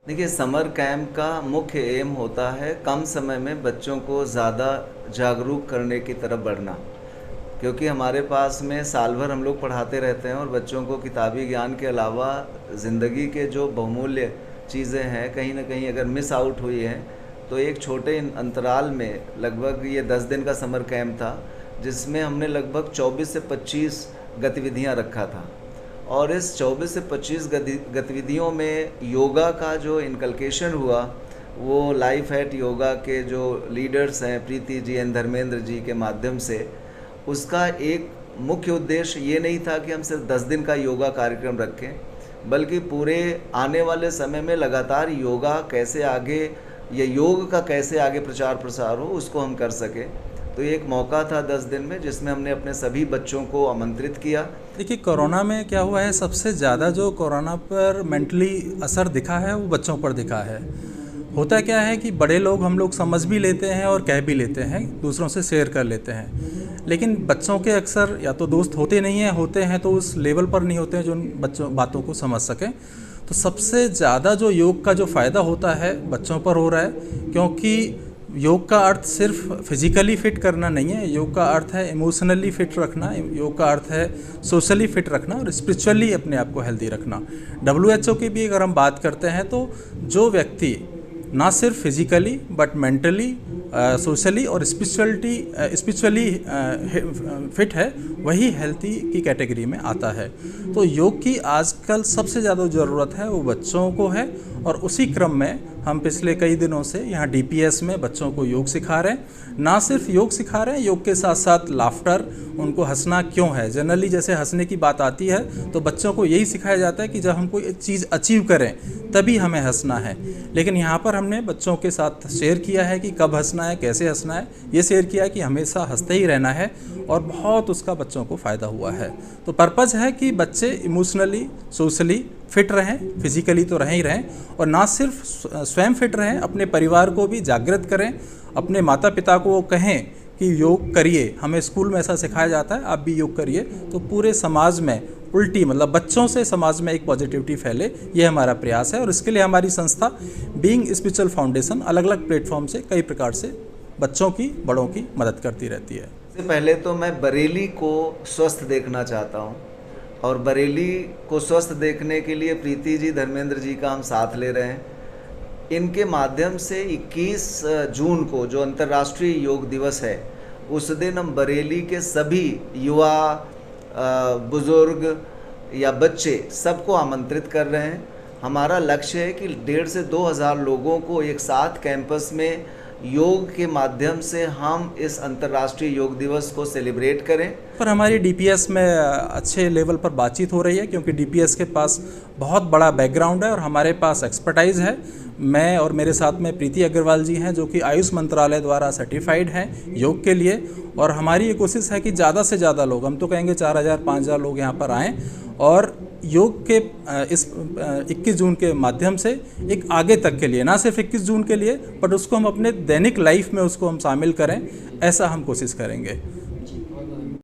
देखिए, summer camp का मुख्य एम होता है कम समय में बच्चों को ज़्यादा जागरूक करने की तरफ बढ़ना। क्योंकि हमारे पास में साल भर हम लोग पढ़ाते रहते हैं और बच्चों को किताबी ज्ञान के अलावा ज़िंदगी के जो बहुमूल्य चीज़ें हैं कहीं ना कहीं अगर मिस आउट हुई हैं, तो एक छोटे अंतराल में लगभग ये 10 दिन का समर कैंप था, जिसमें हमने लगभग 24 से 25 गतिविधियां रखा था। और इस 24 से 25 गतिविधियों में योगा का जो इनकलकेशन हुआ, वो लाइफ एट योगा के जो लीडर्स हैं प्रीति जी एंड धर्मेंद्र जी के माध्यम से, उसका एक मुख्य उद्देश्य ये नहीं था कि हम सिर्फ 10 दिन का योगा कार्यक्रम रखें, बल्कि पूरे आने वाले समय में लगातार योगा कैसे आगे या योग का कैसे आगे प्रचार प्रसार हो उसको हम कर सकें। तो ये एक मौका था 10 दिन में, जिसमें हमने अपने सभी बच्चों को आमंत्रित किया। देखिए, कोरोना में क्या हुआ है, सबसे ज़्यादा जो कोरोना पर मेंटली असर दिखा है वो बच्चों पर दिखा है। होता क्या है कि बड़े लोग हम लोग समझ भी लेते हैं और कह भी लेते हैं, दूसरों से शेयर कर लेते हैं, लेकिन बच्चों के अक्सर या तो दोस्त होते नहीं हैं, होते हैं तो उस लेवल पर नहीं होते हैं जो उन बच्चों बातों को समझ सकें। तो सबसे ज़्यादा जो योग का जो फ़ायदा होता है बच्चों पर हो रहा है, क्योंकि योग का अर्थ सिर्फ फिजिकली फिट करना नहीं है, योग का अर्थ है इमोशनली फिट रखना, योग का अर्थ है सोशली फिट रखना और स्पिरिचुअली अपने आप को हेल्दी रखना। WHO की भी अगर हम बात करते हैं तो जो व्यक्ति ना सिर्फ फिजिकली बट मेंटली, सोशली और स्पिरिचुअली फिट है, वही हेल्थी की कैटेगरी में आता है। तो योग की आजकल सबसे ज़्यादा ज़रूरत है वो बच्चों को है, और उसी क्रम में हम पिछले कई दिनों से यहाँ DPS में बच्चों को योग सिखा रहे हैं। ना सिर्फ योग सिखा रहे हैं, योग के साथ साथ लाफ्टर, उनको हंसना क्यों है। जनरली जैसे हंसने की बात आती है तो बच्चों को यही सिखाया जाता है कि जब हम कोई चीज़ अचीव करें तभी हमें हंसना है, लेकिन यहाँ पर हमने बच्चों के साथ शेयर किया है कि कब हंसना है, कैसे हंसना है, ये शेयर किया है कि हमेशा हंसते ही रहना है, और बहुत उसका बच्चों को फ़ायदा हुआ है। तो पर्पज़ है कि बच्चे इमोशनली, सोशली फिट रहें, फिजिकली तो रहें ही रहें, और ना सिर्फ स्वयं फिट रहें, अपने परिवार को भी जागृत करें, अपने माता पिता को कहें कि योग करिए। हमें स्कूल में ऐसा सिखाया जाता है, आप भी योग करिए, तो पूरे समाज में उल्टी मतलब बच्चों से समाज में एक पॉजिटिविटी फैले, ये हमारा प्रयास है। और इसके लिए हमारी संस्था बीइंग स्पिरिचुअल फाउंडेशन अलग अलग प्लेटफॉर्म से कई प्रकार से बच्चों की, बड़ों की मदद करती रहती है। सबसे पहले तो मैं बरेली को स्वस्थ देखना चाहता हूँ, और बरेली को स्वस्थ देखने के लिए प्रीति जी, धर्मेंद्र जी का हम साथ ले रहे हैं। इनके माध्यम से 21 जून को जो अंतर्राष्ट्रीय योग दिवस है, उस दिन हम बरेली के सभी युवा, बुजुर्ग या बच्चे सबको आमंत्रित कर रहे हैं। हमारा लक्ष्य है कि 1,500 से 2,000 लोगों को एक साथ कैंपस में योग के माध्यम से हम इस अंतर्राष्ट्रीय योग दिवस को सेलिब्रेट करें। पर हमारी DPS में अच्छे लेवल पर बातचीत हो रही है, क्योंकि DPS के पास बहुत बड़ा बैकग्राउंड है और हमारे पास एक्सपर्टाइज है। मैं और मेरे साथ में प्रीति अग्रवाल जी हैं, जो कि आयुष मंत्रालय द्वारा सर्टिफाइड हैं योग के लिए, और हमारी ये कोशिश है कि ज़्यादा से ज़्यादा लोग, हम तो कहेंगे 4,000-5,000 लोग यहाँ पर आएँ, और योग के इस 21 जून के माध्यम से एक आगे तक के लिए, ना सिर्फ 21 जून के लिए, बट उसको हम अपने दैनिक लाइफ में उसको हम शामिल करें, ऐसा हम कोशिश करेंगे।